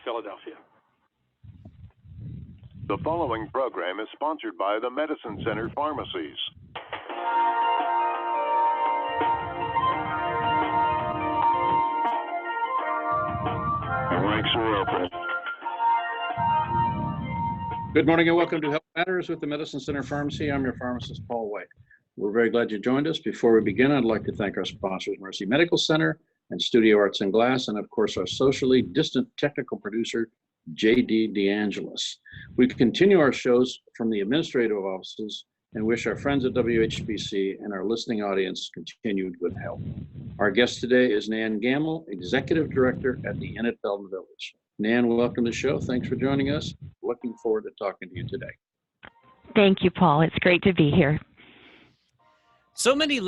Philadelphia. The following program is sponsored by the Medicine Center Pharmacies. Ranks are open. Good morning and welcome to Health Matters with the Medicine Center Pharmacy. I'm your pharmacist, Paul White. We're very glad you joined us. Before we begin, I'd like to thank our sponsors, Mercy Medical Center and Studio Arts and Glass, and of course, our socially distant technical producer, J.D. DeAngelis. We continue our shows from the administrative offices and wish our friends at WHBC and our listening audience continued good health. Our guest today is Nan Gamble, Executive Director at the Inn at Belden Village. Nan, welcome to the show. Thanks for joining us. Looking forward to talking to you today. Thank you, Paul. It's great to be here. On so many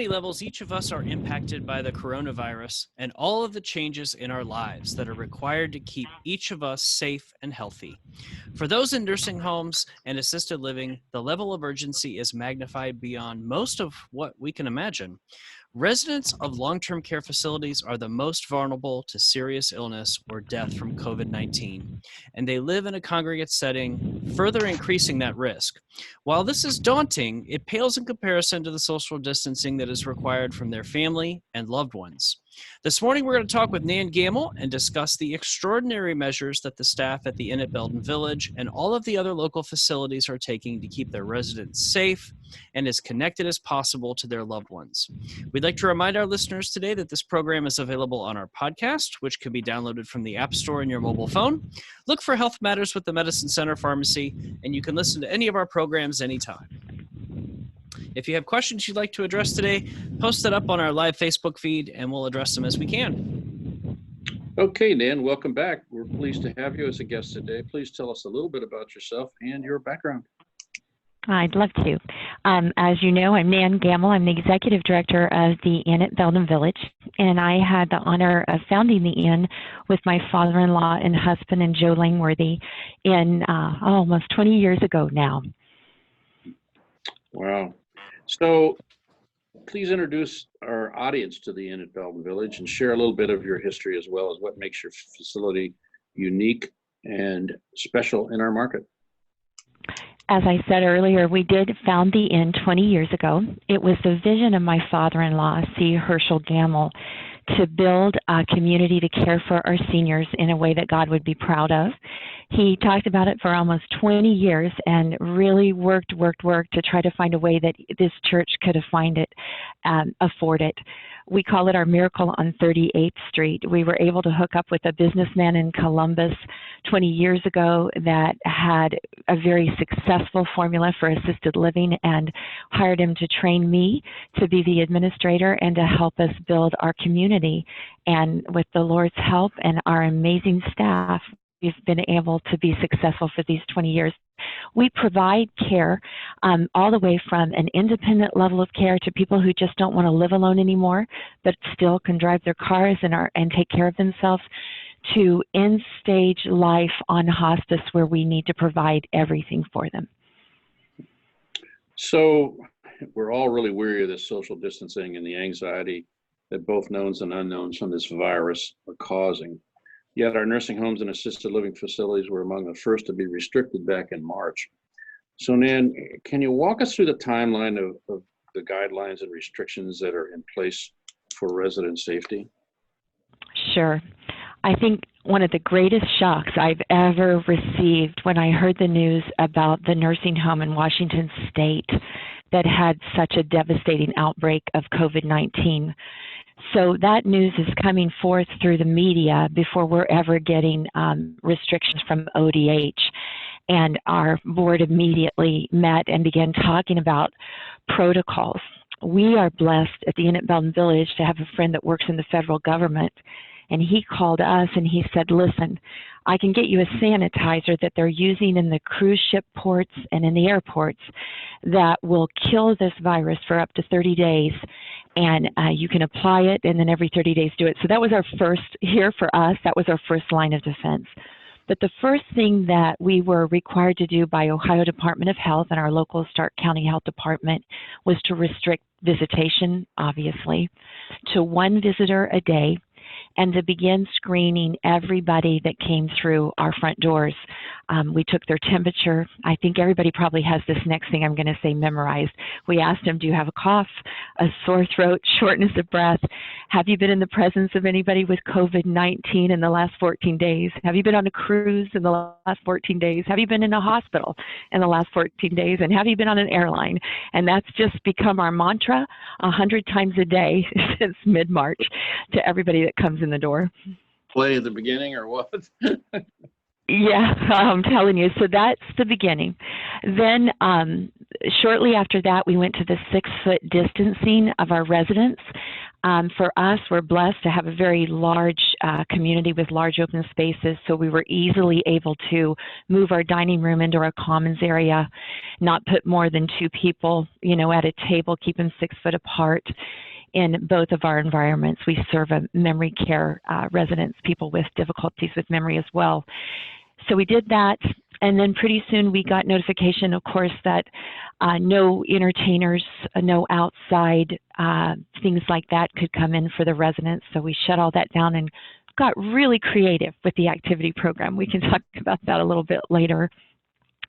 levels, each of us are impacted by the coronavirus and all of the changes in our lives that are required to keep each of us safe and healthy. For those in nursing homes and assisted living, the level of urgency is magnified beyond most of what we can imagine. Residents of long-term care facilities are the most vulnerable to serious illness or death from COVID-19, and they live in a congregate setting, further increasing that risk. While this is daunting, it pales in comparison to the social distancing that is required from their family and loved ones. This morning, we're going to talk with Nan Gamble and discuss the extraordinary measures that the staff at the Inn at Belden Village and all of the other local facilities are taking to keep their residents safe and as connected as possible to their loved ones. We'd like to remind our listeners today that this program is available on our podcast, which can be downloaded from the App Store on your mobile phone. Look for Health Matters with the Medicine Center Pharmacy, and you can listen to any of our programs anytime. If you have questions you'd like to address today, post that up on our live Facebook feed, and we'll address them as we can. Okay, Nan, welcome back. We're pleased to have you as a guest today. Please tell us a little bit about yourself and your background. I'd love to. As you know, I'm Nan Gamble. I'm the Executive Director of the Inn at Belden Village, and I had the honor of founding the Inn with my father-in-law and husband, and Joe Langworthy, in almost 20 years ago now. Wow. So please introduce our audience to the Inn at Belden Village and share a little bit of your history as well as what makes your facility unique and special in our market. As I said earlier, we did found the Inn 20 years ago. It was the vision of my father-in-law, C. Herschel Gamble, to build a community to care for our seniors in a way that God would be proud of. He talked about it for almost 20 years and really worked to try to find a way that this church could afford it. We call it our miracle on 38th Street. We were able to hook up with a businessman in Columbus 20 years ago that had a very successful formula for assisted living and hired him to train me to be the administrator and to help us build our community. And with the Lord's help and our amazing staff, we've been able to be successful for these 20 years. We provide care all the way from an independent level of care to people who just don't want to live alone anymore, but still can drive their cars and take care of themselves, to end-stage life on hospice where we need to provide everything for them. So we're all really weary of this social distancing and the anxiety that both knowns and unknowns from this virus are causing. Yet our nursing homes and assisted living facilities were among the first to be restricted back in March. So Nan, can you walk us through the timeline of the guidelines and restrictions that are in place for resident safety? Sure. I think one of the greatest shocks I've ever received when I heard the news about the nursing home in Washington State that had such a devastating outbreak of COVID-19. So that news is coming forth through the media before we're ever getting restrictions from ODH. And our board immediately met and began talking about protocols. We are blessed at the Inn at Belden Village to have a friend that works in the federal government. And he called us and he said, listen, I can get you a sanitizer that they're using in the cruise ship ports and in the airports that will kill this virus for up to 30 days. And you can apply it and then every 30 days do it. So that was our first, here for us, that was our first line of defense. But the first thing that we were required to do by Ohio Department of Health and our local Stark County Health Department was to restrict visitation, obviously, to one visitor a day. and to begin screening everybody that came through our front doors. We took their temperature. I think everybody probably has this next thing I'm going to say memorized. We asked them, do you have a cough, a sore throat, shortness of breath? Have you been in the presence of anybody with COVID-19 in the last 14 days? Have you been on a cruise in the last 14 days? Have you been in a hospital in the last 14 days? And have you been on an airline? And that's just become our mantra 100 times a day since mid-March to everybody that comes in the door. Play at the beginning or what? Yeah, I'm telling you. So that's the beginning. Then shortly after that, we went to the 6-foot distancing of our residents. For us, we're blessed to have a very large community with large open spaces, so we were easily able to move our dining room into our commons area, not put more than 2 people, at a table, keep them 6 foot apart. In both of our environments, we serve a memory care residents, people with difficulties with memory as well. So we did that, and then pretty soon we got notification, of course, that no entertainers, no outside things like that could come in for the residents. So we shut all that down and got really creative with the activity program. We can talk about that a little bit later.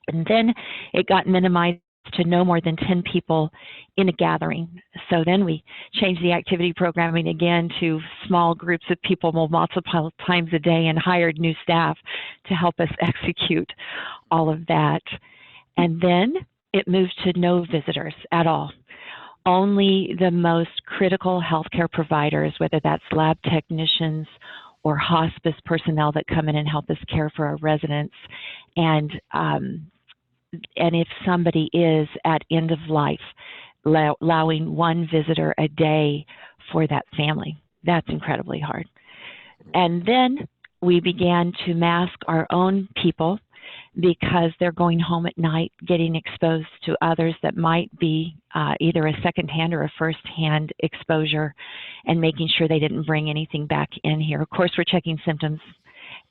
And then it got minimized to no more than 10 people in a gathering. So then we changed the activity programming again to small groups of people multiple times a day and hired new staff to help us execute all of that. And then it moved to no visitors at all. Only the most critical healthcare providers, whether that's lab technicians or hospice personnel that come in and help us care for our residents. And if somebody is at end of life, allowing 1 visitor a day for that family. That's incredibly hard. And then we began to mask our own people because they're going home at night, getting exposed to others that might be either a secondhand or a firsthand exposure, and making sure they didn't bring anything back in here. Of course, we're checking symptoms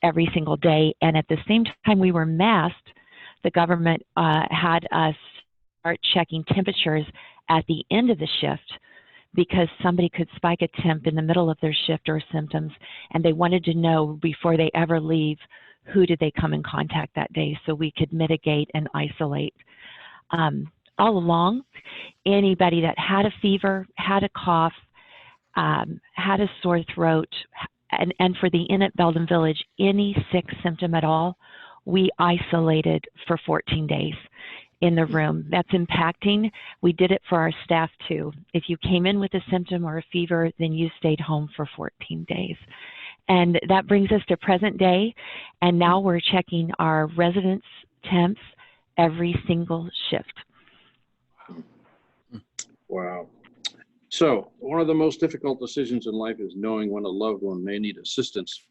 every single day. And at the same time we were masked, the government had us start checking temperatures at the end of the shift because somebody could spike a temp in the middle of their shift or symptoms, and they wanted to know before they ever leave who did they come in contact that day so we could mitigate and isolate. All along, anybody that had a fever, had a cough, had a sore throat, and for the Inn at Belden Village, any sick symptom at all, we isolated for 14 days in the room. That's impacting. We did it for our staff too. If you came in with a symptom or a fever, then you stayed home for 14 days. And that brings us to present day. And now we're checking our residents' temps every single shift. Wow. So one of the most difficult decisions in life is knowing when a loved one may need assistance.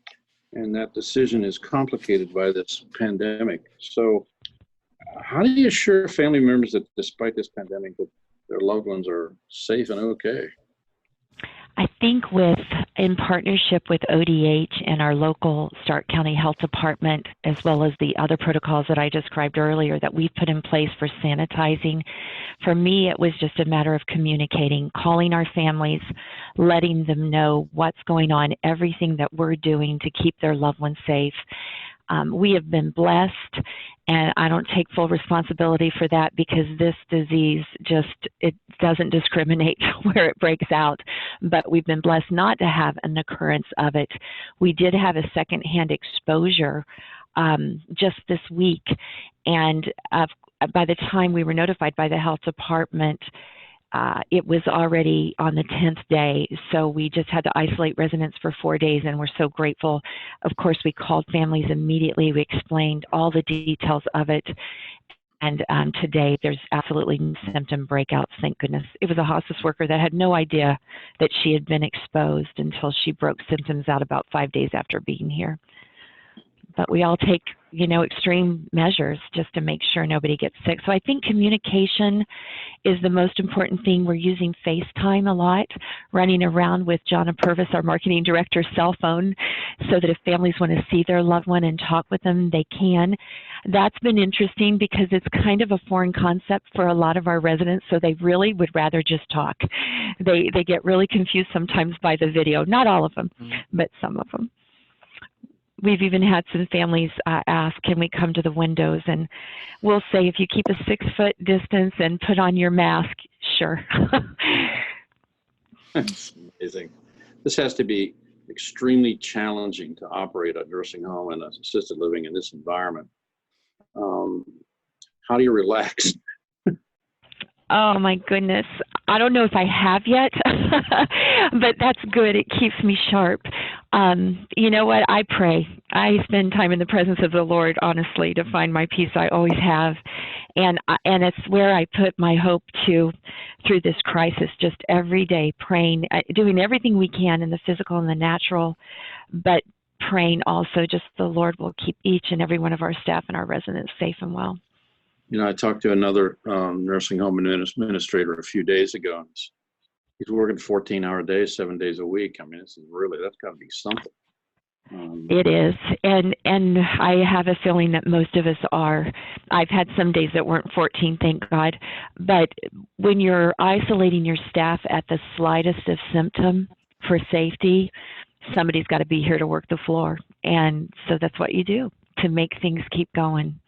And that decision is complicated by this pandemic. So how do you assure family members that despite this pandemic that their loved ones are safe and okay? I think in partnership with ODH and our local Stark County Health Department, as well as the other protocols that I described earlier that we've put in place for sanitizing, for me, it was just a matter of communicating, calling our families, letting them know what's going on, everything that we're doing to keep their loved ones safe. We have been blessed, and I don't take full responsibility for that because this disease it doesn't discriminate where it breaks out, but we've been blessed not to have an occurrence of it. We did have a secondhand exposure just this week, and by the time we were notified by the health department, it was already on the 10th day, so we just had to isolate residents for 4 days, and we're so grateful. Of course, we called families immediately. We explained all the details of it, and today there's absolutely no symptom breakouts, thank goodness. It was a hospice worker that had no idea that she had been exposed until she broke symptoms out about 5 days after being here. but we all take, extreme measures just to make sure nobody gets sick. So I think communication is the most important thing. We're using FaceTime a lot, running around with Jonna Purvis, our marketing director's cell phone, so that if families want to see their loved one and talk with them, they can. That's been interesting because it's kind of a foreign concept for a lot of our residents, so they really would rather just talk. They get really confused sometimes by the video. Not all of them, but some of them. We've even had some families ask, can we come to the windows? And we'll say, if you keep a 6-foot distance and put on your mask, sure. That's amazing. This has to be extremely challenging to operate a nursing home and assisted living in this environment. How do you relax? Oh my goodness. I don't know if I have yet, but that's good. It keeps me sharp. You know what? I pray. I spend time in the presence of the Lord, honestly, to find my peace. I always have. And it's where I put my hope through this crisis, just every day praying, doing everything we can in the physical and the natural, but praying also just the Lord will keep each and every one of our staff and our residents safe and well. I talked to another nursing home administrator a few days ago. He's working 14-hour days, 7 days a week. I mean, that's got to be something. It is, and I have a feeling that most of us are. I've had some days that weren't 14, thank God. But when you're isolating your staff at the slightest of symptom for safety, somebody's got to be here to work the floor. And so that's what you do to make things keep going.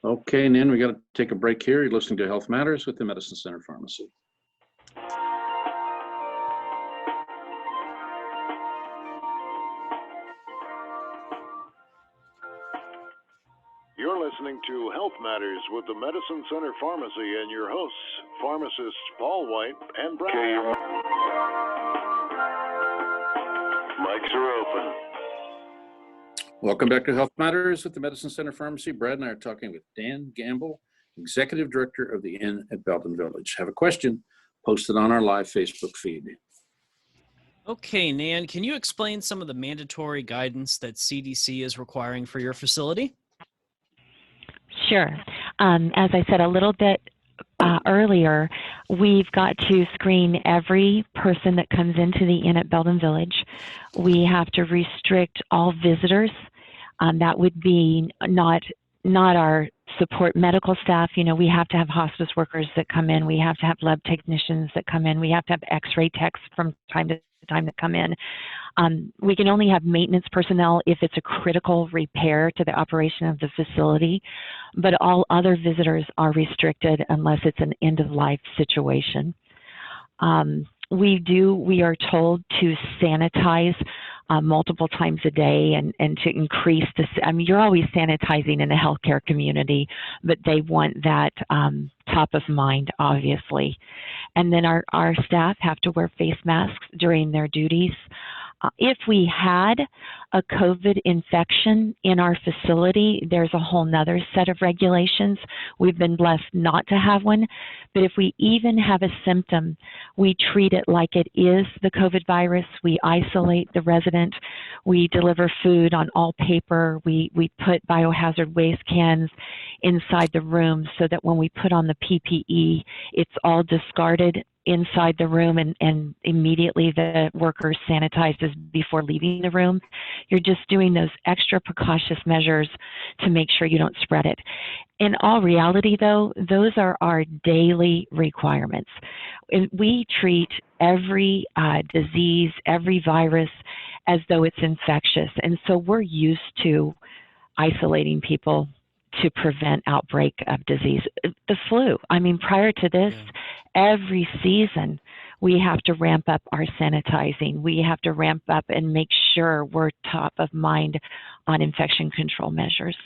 Okay, Nan, we got to take a break here. You're listening to Health Matters with the Medicine Center Pharmacy. You're listening to Health Matters with the Medicine Center Pharmacy and your hosts, pharmacists Paul White and Brad. Okay. Mics are open. Welcome back to Health Matters with the Medicine Center Pharmacy. Brad and I are talking with Dan Gamble, Executive Director of the Inn at Belden Village. Have a question? Post it on our live Facebook feed. Okay, Nan, can you explain some of the mandatory guidance that CDC is requiring for your facility? Sure. As I said a little bit earlier, we've got to screen every person that comes into the Inn at Belden Village. We have to restrict all visitors. That would be not our support medical staff. We have to have hospice workers that come in. We have to have lab technicians that come in. We have to have x-ray techs from time to time that come in. We can only have maintenance personnel if it's a critical repair to the operation of the facility, but all other visitors are restricted unless it's an end-of-life situation. We are told to sanitize multiple times a day and to increase this. You're always sanitizing in a healthcare community, but they want that top of mind, obviously. And then our staff have to wear face masks during their duties. If we had a COVID infection in our facility, there's a whole nother set of regulations. We've been blessed not to have one, but if we even have a symptom, we treat it like it is the COVID virus. We isolate the resident. We deliver food on all paper. We put biohazard waste cans inside the room so that when we put on the PPE, it's all discarded inside the room and immediately the worker sanitizes before leaving the room. You're just doing those extra precautious measures to make sure you don't spread it. In all reality, though, those are our daily requirements. And we treat every disease, every virus as though it's infectious. And so we're used to isolating people to prevent outbreak of disease. The flu, prior to this, every season, we have to ramp up our sanitizing. We have to ramp up and make sure we're top of mind on infection control measures.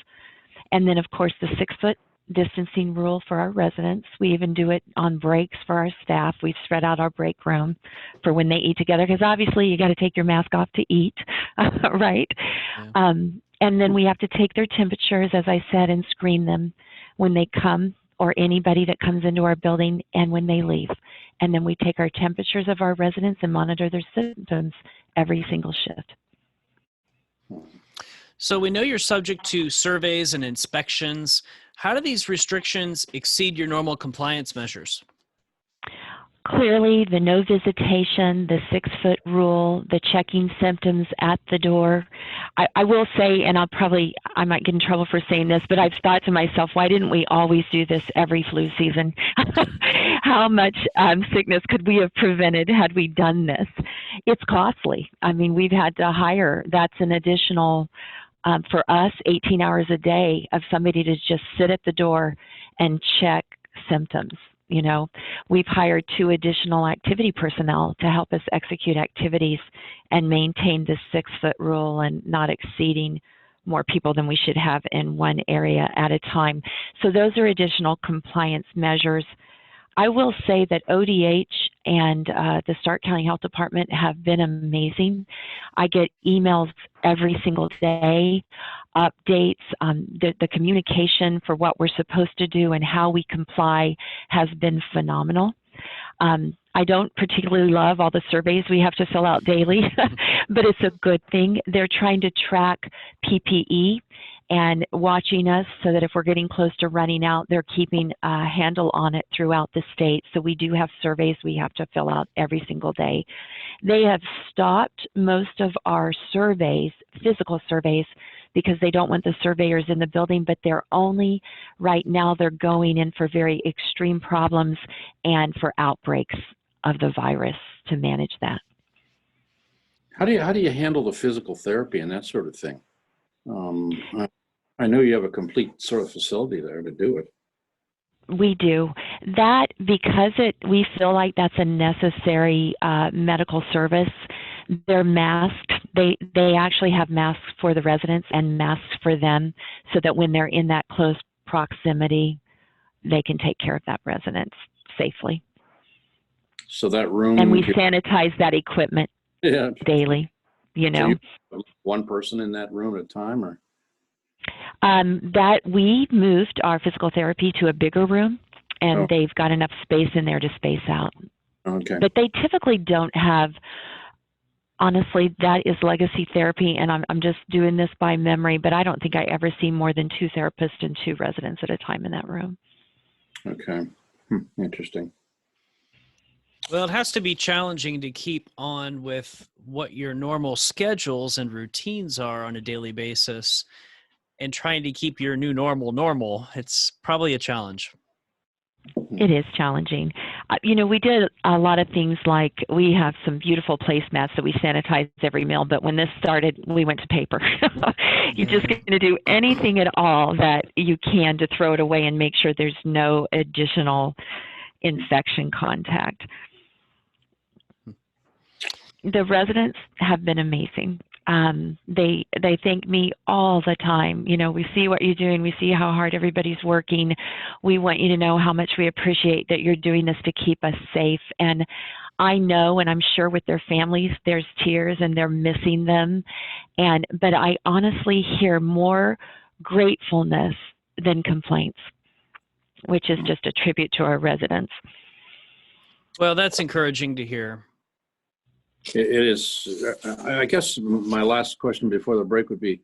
And then, of course, the 6-foot distancing rule for our residents. We even do it on breaks for our staff. We've spread out our break room for when they eat together, because obviously you got to take your mask off to eat, right? Yeah. And then we have to take their temperatures, as I said, and screen them when they come, or anybody that comes into our building, and when they leave. And then we take our temperatures of our residents and monitor their symptoms every single shift. So we know you're subject to surveys and inspections. How do these restrictions exceed your normal compliance measures? Clearly, the no visitation, the 6-foot rule, the checking symptoms at the door. I will say, and I might get in trouble for saying this, but I've thought to myself, why didn't we always do this every flu season? How much sickness could we have prevented had we done this? It's costly. I mean, we've had to hire, that's an additional, for us, 18 hours a day of somebody to just sit at the door and check symptoms. You know, we've hired 2 additional activity personnel to help us execute activities and maintain this 6-foot rule and not exceeding more people than we should have in one area at a time. So those are additional compliance measures. I will say that ODH and the Stark County Health Department have been amazing. I get emails every single day, updates, the communication for what we're supposed to do and how we comply has been phenomenal. I don't particularly love all the surveys we have to fill out daily, but it's a good thing. They're trying to track PPE and watching us so that if we're getting close to running out, they're keeping a handle on it throughout the state. So we do have surveys we have to fill out every single day. They have stopped most of our surveys, physical surveys, because they don't want the surveyors in the building, but they're only, right now, they're going in for very extreme problems and for outbreaks of the virus to manage that. How do you handle the physical therapy and that sort of thing? I know you have a complete sort of facility there to do it. We do that because we feel like that's a necessary medical service. They're masked. They actually have masks for the residents and masks for them so that when they're in that close proximity, they can take care of that resident safely. So that room. And we sanitize that equipment daily, you know. So one person in that room at a time, or? That we moved our physical therapy to a bigger room, and they've got enough space in there to space out. Okay. But they typically don't have, honestly, that is legacy therapy, and I'm just doing this by memory, but I don't think I ever see more than 2 therapists and 2 residents at a time in that room. Okay. Interesting. Well, it has to be challenging to keep on with what your normal schedules and routines are on a daily basis and trying to keep your new normal. It's probably a challenge. It is challenging. You know, we did a lot of things like we have some beautiful placemats that we sanitize every meal, but when this started, we went to paper. You're just going to do anything at all that you can to throw it away and make sure there's no additional infection contact. The residents have been amazing. They thank me all the time. You know, we see what you're doing. We see how hard everybody's working. We want you to know how much we appreciate that you're doing this to keep us safe. And I know, and I'm sure with their families, there's tears and they're missing them. But I honestly hear more gratefulness than complaints, which is just a tribute to our residents. Well, that's encouraging to hear. It is. I guess my last question before the break would be,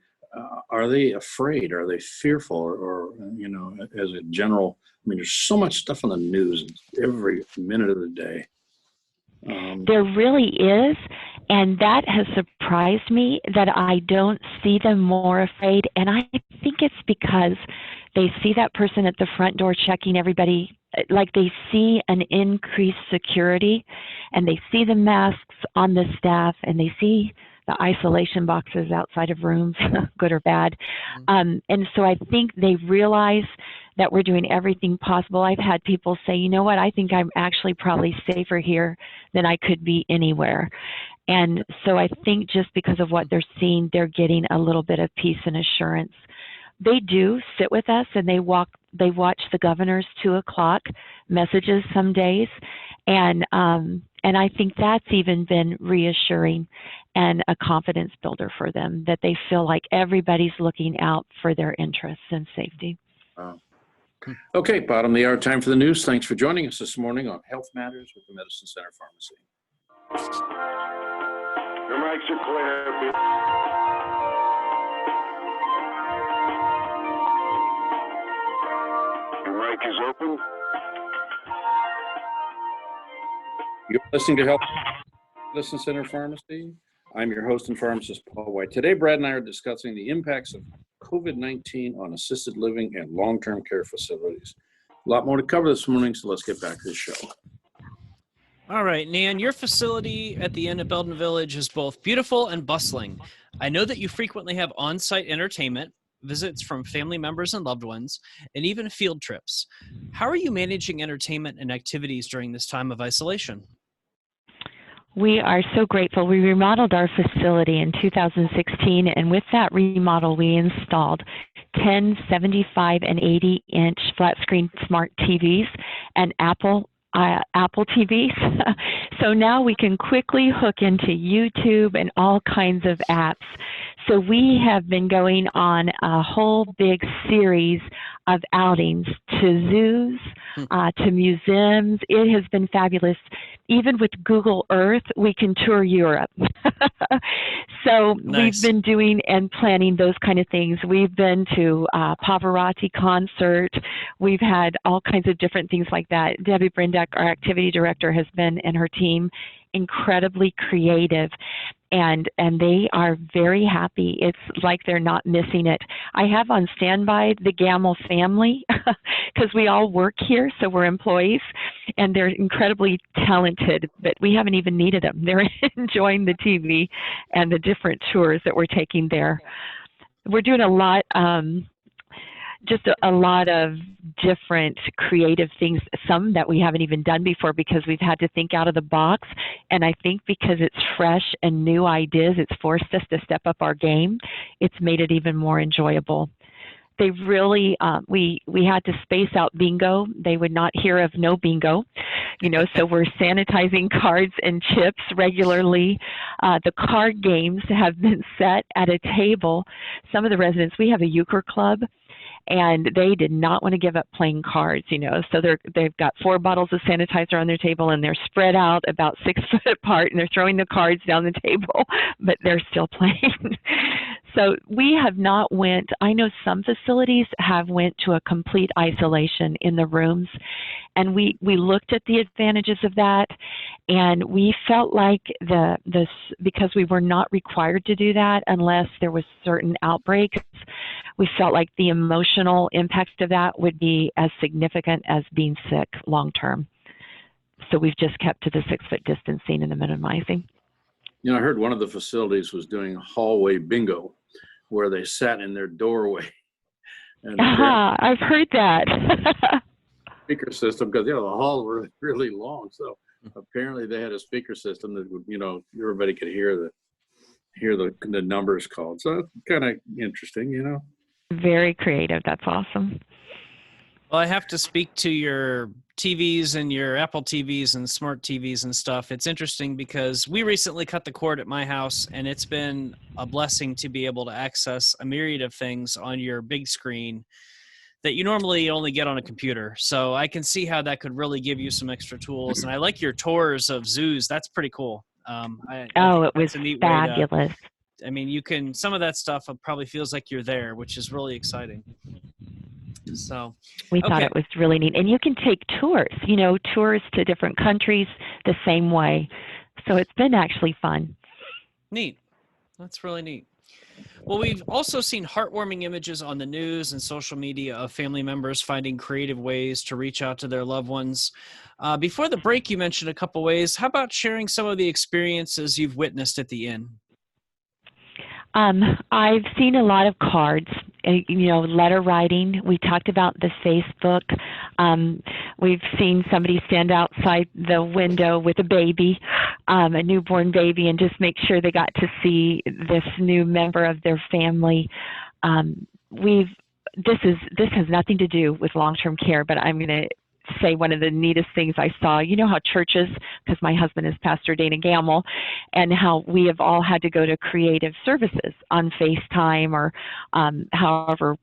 are they afraid? Are they fearful? Or, you know, as a general, I mean, there's so much stuff on the news every minute of the day. There really is. And that has surprised me that I don't see them more afraid. And I think it's because they see that person at the front door checking everybody, like they see an increased security and they see the masks on the staff and they see the isolation boxes outside of rooms, good or bad. And so I think they realize that we're doing everything possible. I've had people say, you know what, I think I'm actually probably safer here than I could be anywhere. And so I think just because of what they're seeing, they're getting a little bit of peace and assurance. They do sit with us and they watch the governor's 2:00 messages some days. And I think that's even been reassuring and a confidence builder for them, that they feel like everybody's looking out for their interests and safety. Okay, bottom of the hour, time for the news. Thanks for joining us this morning on Health Matters with the Medicine Center Pharmacy. Your mics are clear. mic is open. You're listening to Health Medicine Center Pharmacy. I'm your host and pharmacist, Paul White. Today, Brad and I are discussing the impacts of COVID-19 on assisted living and long-term care facilities. A lot more to cover this morning, so let's get back to the show. All right, Nan, your facility at the Inn at Belden Village is both beautiful and bustling. I know that you frequently have on-site entertainment, visits from family members and loved ones, and even field trips. How are you managing entertainment and activities during this time of isolation? We are so grateful. We remodeled our facility in 2016, and with that remodel, we installed 10 75 and 80-inch flat-screen smart TVs and Apple TVs. So now we can quickly hook into YouTube and all kinds of apps. So we have been going on a whole big series of outings to zoos, to museums. It has been fabulous. Even with Google Earth, we can tour Europe. So Nice. We've been doing and planning those kind of things. We've been to Pavarotti concert. We've had all kinds of different things like that. Debbie Brindeck, our activity director, has been, and her team, incredibly creative. And they are very happy. It's like they're not missing it. I have on standby the Gamble family because we all work here, so we're employees, and they're incredibly talented, but we haven't even needed them. They're enjoying the TV and the different tours that we're taking there. We're doing a lot, just a lot of different creative things, some that we haven't even done before because we've had to think out of the box. And I think because it's fresh and new ideas, it's forced us to step up our game. It's made it even more enjoyable. They really, we had to space out bingo. They would not hear of no bingo, so we're sanitizing cards and chips regularly. The card games have been set at a table. Some of the residents, we have a euchre club, and they did not want to give up playing cards, so they've got 4 bottles of sanitizer on their table, and they're spread out about 6 foot apart, and they're throwing the cards down the table, but they're still playing. So we have not I know some facilities have went to a complete isolation in the rooms, and we looked at the advantages of that, and we felt like because we were not required to do that unless there was certain outbreaks, we felt like the emotional impact of that would be as significant as being sick long term. So we've just kept to the 6 foot distancing and the minimizing. I heard one of the facilities was doing hallway bingo where they sat in their doorway. And I've heard that. speaker system, because the halls were really long. So apparently they had a speaker system that would, everybody could hear the numbers called. So it's kind of interesting, Very creative. That's awesome. Well, I have to speak to your TVs and your Apple TVs and smart TVs and stuff. It's interesting because we recently cut the cord at my house, and it's been a blessing to be able to access a myriad of things on your big screen that you normally only get on a computer. So I can see how that could really give you some extra tools. And I like your tours of zoos. That's pretty cool. I it was fabulous. Some of that stuff probably feels like you're there, which is really exciting. So we thought it was really neat. And you can take tours, tours to different countries the same way. So it's been actually fun. Neat. That's really neat. Well, we've also seen heartwarming images on the news and social media of family members finding creative ways to reach out to their loved ones. Before the break, you mentioned a couple ways. How about sharing some of the experiences you've witnessed at the inn? I've seen a lot of cards, letter writing. We talked about the Facebook. We've seen somebody stand outside the window with a baby, a newborn baby, and just make sure they got to see this new member of their family. This has nothing to do with long-term care, but I'm going to say one of the neatest things I saw, how churches, because my husband is Pastor Dana Gamble, and how we have all had to go to creative services on FaceTime or however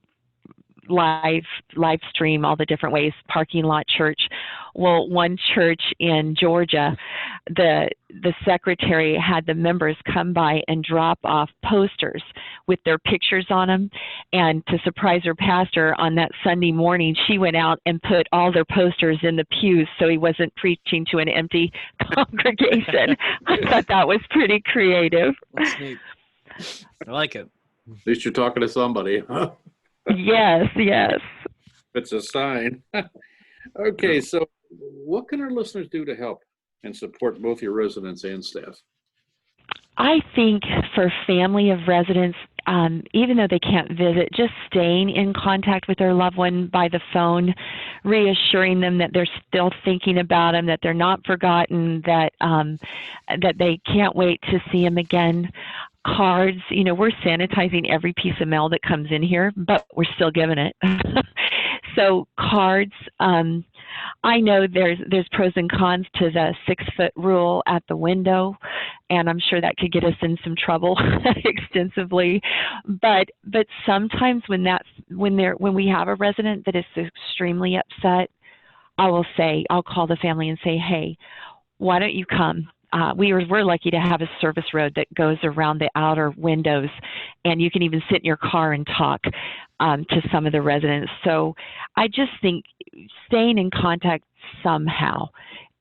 live stream all the different ways, parking lot church. Well, one church in Georgia, the secretary had the members come by and drop off posters with their pictures on them. And to surprise her pastor on that Sunday morning, she went out and put all their posters in the pews so he wasn't preaching to an empty congregation. I thought that was pretty creative. That's neat. I like it. At least you're talking to somebody, huh? Yes, yes. It's a sign. Okay, so what can our listeners do to help and support both your residents and staff? I think for family of residents, even though they can't visit, just staying in contact with their loved one by the phone, reassuring them that they're still thinking about them, that they're not forgotten, that that they can't wait to see them again. Cards, we're sanitizing every piece of mail that comes in here, but we're still giving it. So cards, I know there's pros and cons to the 6-foot rule at the window, and I'm sure that could get us in some trouble extensively. But sometimes when we have a resident that is extremely upset, I'll call the family and say, hey, why don't you come? We're lucky to have a service road that goes around the outer windows, and you can even sit in your car and talk to some of the residents. So I just think staying in contact somehow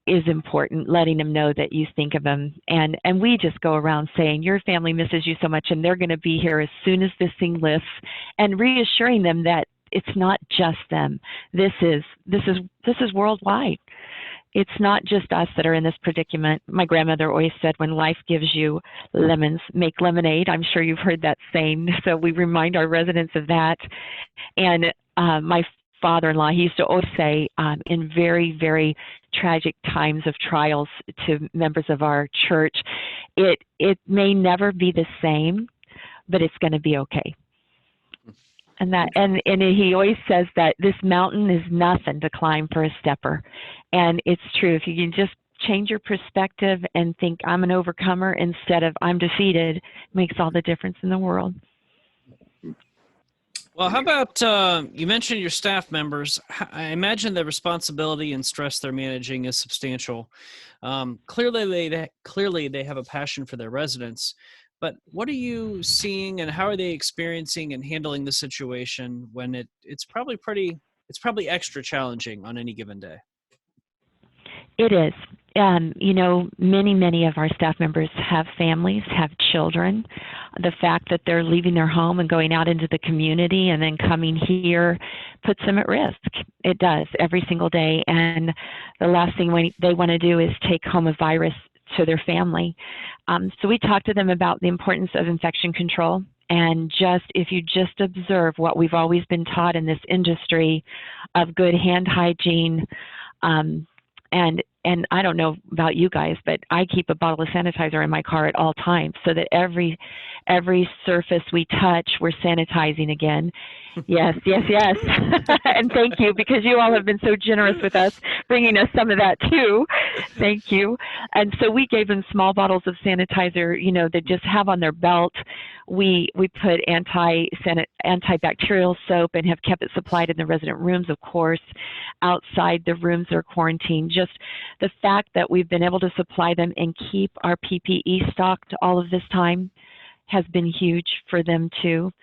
is important, letting them know that you think of them. And we just go around saying, your family misses you so much, and they're going to be here as soon as this thing lifts, and reassuring them that it's not just them. This is worldwide. It's not just us that are in this predicament. My grandmother always said, when life gives you lemons, make lemonade. I'm sure you've heard that saying. So we remind our residents of that. And my father-in-law, he used to always say, in very, very tragic times of trials to members of our church, it may never be the same, but it's going to be okay. And he always says that this mountain is nothing to climb for a stepper. And it's true. If you can just change your perspective and think I'm an overcomer instead of I'm defeated, it makes all the difference in the world. Well, how about, you mentioned your staff members. I imagine the responsibility and stress they're managing is substantial. Clearly they have a passion for their residents. But what are you seeing, and how are they experiencing and handling the situation when it's probably extra challenging on any given day? It is. Many of our staff members have families, have children. The fact that they're leaving their home and going out into the community and then coming here puts them at risk. It does every single day. And the last thing they want to do is take home a virus to their family. So we talk to them about the importance of infection control, and if you just observe what we've always been taught in this industry of good hand hygiene, and I don't know about you guys, but I keep a bottle of sanitizer in my car at all times so that every surface we touch, we're sanitizing again. Yes. And thank you, because you all have been so generous with us, bringing us some of that too. Thank you. And so we gave them small bottles of sanitizer, that just have on their belt. We put antibacterial soap and have kept it supplied in the resident rooms, of course. Outside the rooms are quarantined. Just the fact that we've been able to supply them and keep our PPE stocked all of this time has been huge for them too.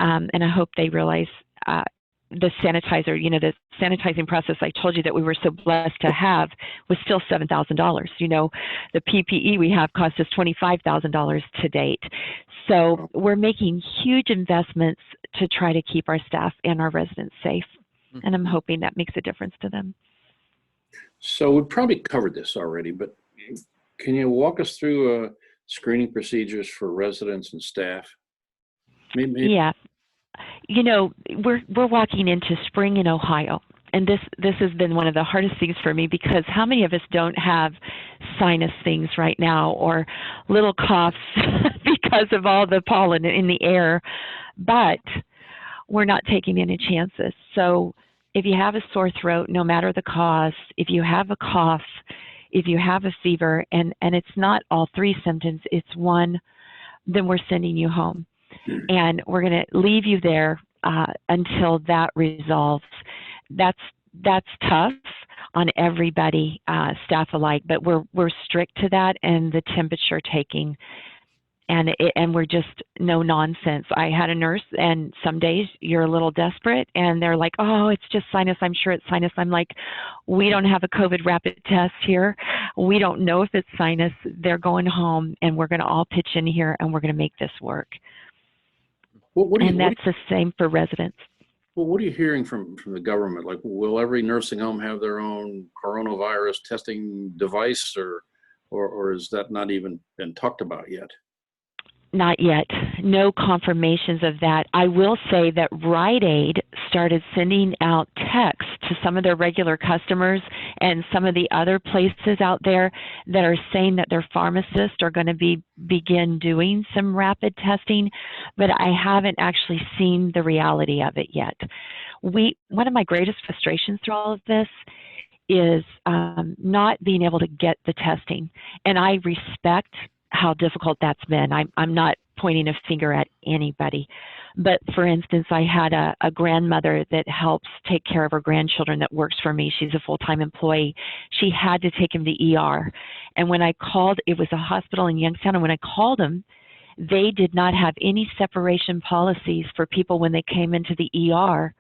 And I hope they realize the sanitizer, the sanitizing process I told you that we were so blessed to have was still $7,000. The PPE we have cost us $25,000 to date. So we're making huge investments to try to keep our staff and our residents safe. And I'm hoping that makes a difference to them. So we've probably covered this already, but can you walk us through screening procedures for residents and staff? Maybe. Yeah. We're walking into spring in Ohio, and this has been one of the hardest things for me, because how many of us don't have sinus things right now, or little coughs because of all the pollen in the air, but we're not taking any chances. So if you have a sore throat, no matter the cause, if you have a cough, if you have a fever, and it's not all three symptoms, it's one, then we're sending you home. And we're going to leave you there until that resolves. That's tough on everybody, staff alike, but we're strict to that, and the temperature taking, and we're just no nonsense. I had a nurse, and some days you're a little desperate, and they're like, "Oh, it's just sinus. I'm sure it's sinus." I'm like, "We don't have a COVID rapid test here. We don't know if it's sinus." They're going home, and we're going to all pitch in here, and we're going to make this work. And that's the same for residents. Well, what are you hearing from the government? Like, will every nursing home have their own coronavirus testing device, or is that not even been talked about yet? Not yet. No confirmations of that. I will say that Rite Aid started sending out texts to some of their regular customers and some of the other places out there that are saying that their pharmacists are going to begin doing some rapid testing, but I haven't actually seen the reality of it yet. One of my greatest frustrations through all of this is not being able to get the testing, and I respect how difficult that's been. I'm not pointing a finger at anybody, but for instance, I had a grandmother that helps take care of her grandchildren that works for me. She's a full-time employee. She had to take him to ER, and when I called, it was a hospital in Youngstown, and when I called them, they did not have any separation policies for people when they came into the ER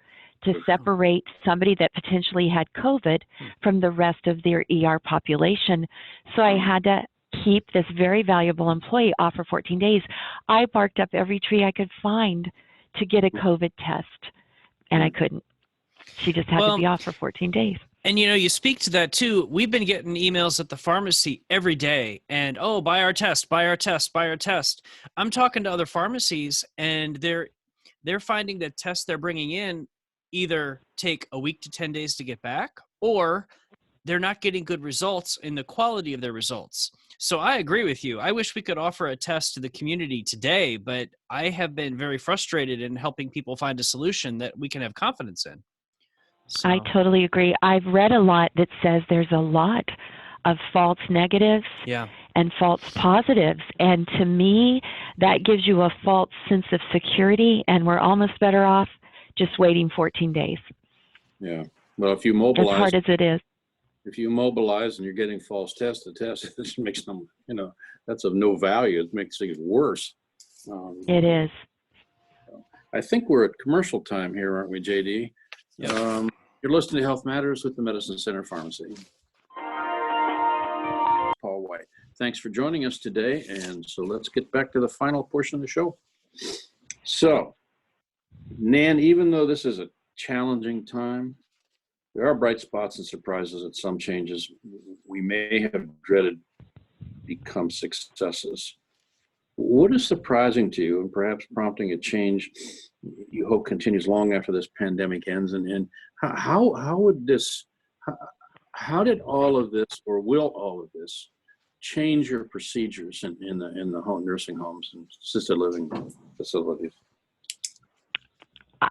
to separate somebody that potentially had COVID from the rest of their ER population. So I had to keep this very valuable employee off for 14 days. I barked up every tree I could find to get a COVID test, and I couldn't. She just had to be off for 14 days. And, you speak to that too. We've been getting emails at the pharmacy every day, and, "Oh, buy our test, buy our test, buy our test." I'm talking to other pharmacies, and they're finding that tests they're bringing in either take a week to 10 days to get back, or they're not getting good results in the quality of their results. So I agree with you. I wish we could offer a test to the community today, but I have been very frustrated in helping people find a solution that we can have confidence in. So. I totally agree. I've read a lot that says there's a lot of false negatives and false positives. And to me, that gives you a false sense of security, and we're almost better off just waiting 14 days. Yeah. Well, if you mobilize, as hard as it is. If you mobilize and you're getting false tests, the test just makes them, that's of no value. It makes things worse. It is. I think we're at commercial time here, aren't we, JD? Yep. You're listening to Health Matters with the Medicine Center Pharmacy. Paul White. Thanks for joining us today. And so let's get back to the final portion of the show. So, Nan, even though this is a challenging time, there are bright spots and surprises that some changes we may have dreaded become successes. What is surprising to you and perhaps prompting a change you hope continues long after this pandemic ends? And how did all of this, or will all of this, change your procedures in the home nursing homes and assisted living facilities?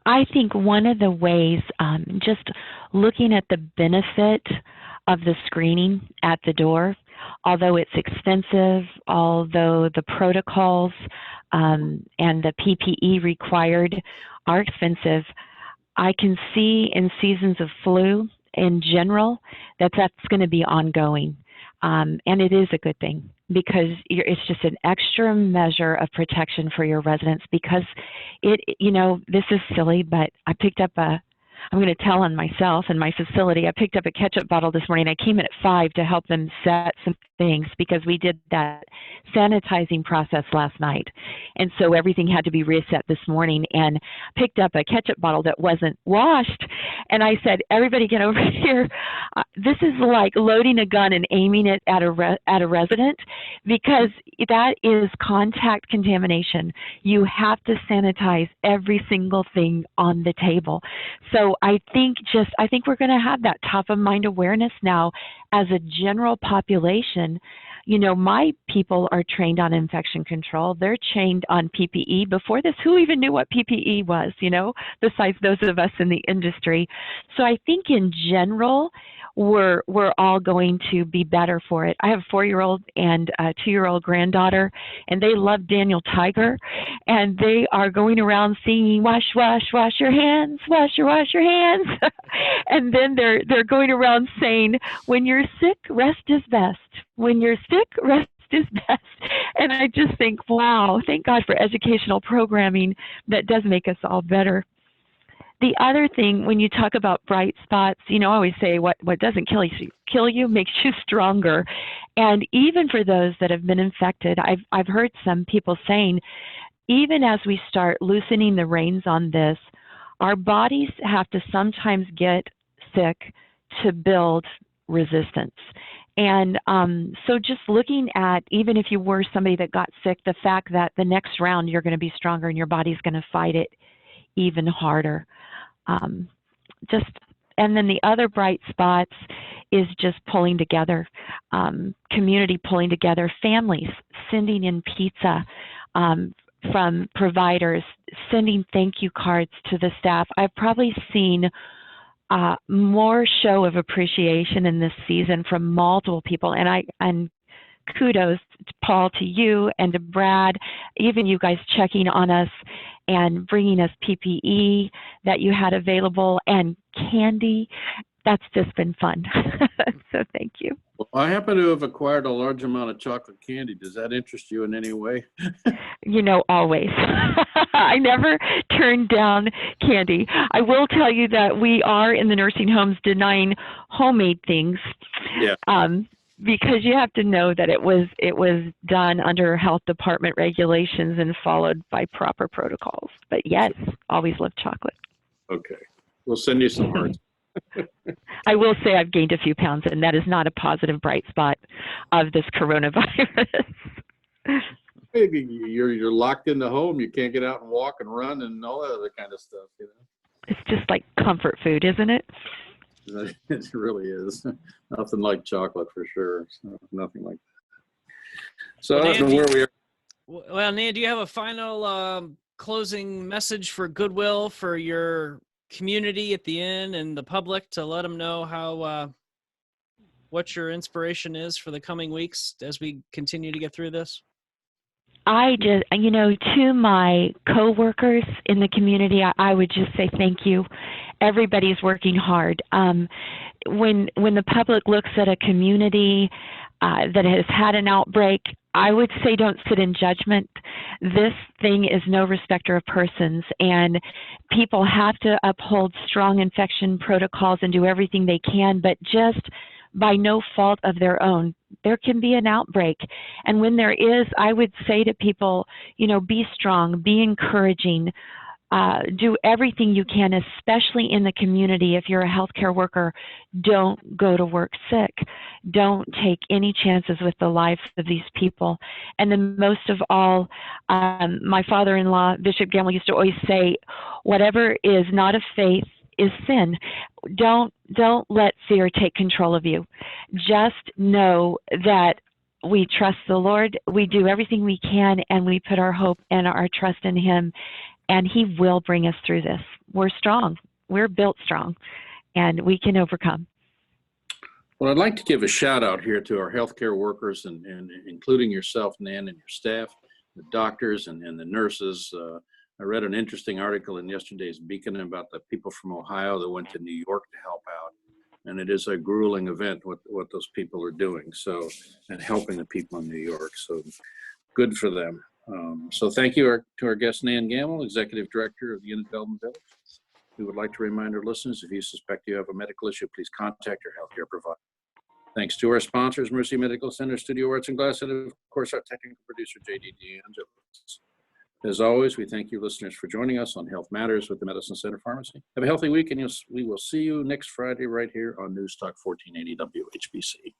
I think one of the ways, just looking at the benefit of the screening at the door, although it's expensive, although the protocols and the PPE required are expensive, I can see in seasons of flu in general that's going to be ongoing. And it is a good thing, because it's just an extra measure of protection for your residents, because this is silly, but I picked up I'm going to tell on myself and my facility. I picked up a ketchup bottle this morning. I came in at 5 to help them set some things, because we did that sanitizing process last night. And so everything had to be reset this morning, and picked up a ketchup bottle that wasn't washed. And I said, "Everybody get over here." This is like loading a gun and aiming it at a resident, because that is contact contamination. You have to sanitize every single thing on the table. So I think we're going to have that top of mind awareness now as a general population. My people are trained on infection control. They're trained on PPE. Before this, who even knew what PPE was, besides those of us in the industry? So I think in general, we're all going to be better for it. I have a 4-year-old and a 2-year-old granddaughter, and they love Daniel Tiger, and they are going around singing wash your hands, wash your hands. And then they're going around saying, when you're sick, rest is best. When you're sick, rest is best. And I just think, wow, thank God for educational programming that does make us all better. The other thing, when you talk about bright spots, I always say what doesn't kill you makes you stronger. And even for those that have been infected, I've heard some people saying, even as we start loosening the reins on this, our bodies have to sometimes get sick to build resistance. And so just looking at, even if you were somebody that got sick, the fact that the next round you're going to be stronger and your body's going to fight it even harder. And then the other bright spots is just pulling together, community pulling together, families sending in pizza from providers, sending thank you cards to the staff. I've probably seen more show of appreciation in this season from multiple people, and kudos, Paul, to you and to Brad, even you guys checking on us and bringing us PPE that you had available and candy. That's just been fun. So thank you. Well, I happen to have acquired a large amount of chocolate candy. Does that interest you in any way? Always. I never turn down candy. I will tell you that we are in the nursing homes denying homemade things. Yeah. Because you have to know that it was done under health department regulations and followed by proper protocols. But yes, always love chocolate. Okay. We'll send you some hearts. I will say I've gained a few pounds, and that is not a positive bright spot of this coronavirus. You're locked in the home. You can't get out and walk and run and all that other kind of stuff. It's just like comfort food, isn't it? It really is. Nothing like chocolate for sure. So nothing like that. So I don't know where we are. Well, Nan, do you have a final closing message for Goodwill for your community at the inn and the public to let them know how what your inspiration is for the coming weeks as we continue to get through this? I just, to my coworkers in the community, I would just say thank you. Everybody's working hard. When the public looks at a community that has had an outbreak, I would say don't sit in judgment. This thing is no respecter of persons, and people have to uphold strong infection protocols and do everything they can, but just by no fault of their own. There can be an outbreak. And when there is, I would say to people, be strong, be encouraging, do everything you can, especially in the community. If you're a healthcare worker, don't go to work sick. Don't take any chances with the lives of these people. And then most of all, my father-in-law, Bishop Gamble, used to always say, whatever is not of faith is sin. Don't let fear take control of you. Just know that we trust the Lord. We do everything we can, and we put our hope and our trust in Him, and He will bring us through this. We're strong. We're built strong, and we can overcome. Well, I'd like to give a shout out here to our healthcare workers, and including yourself, Nan, and your staff, the doctors and the nurses. I read an interesting article in yesterday's Beacon about the people from Ohio that went to New York to help out. And it is a grueling event what those people are doing. So, and helping the people in New York. So good for them. So thank you to our guest, Nan Gamble, Executive Director of Unit Belden Village. We would like to remind our listeners, if you suspect you have a medical issue, please contact your healthcare provider. Thanks to our sponsors, Mercy Medical Center, Studio Arts and Glass, and of course our technical producer, J.D. DeAngelis. As always, we thank you listeners for joining us on Health Matters with the Medicine Center Pharmacy. Have a healthy week, and we will see you next Friday right here on News Talk 1480 WHBC.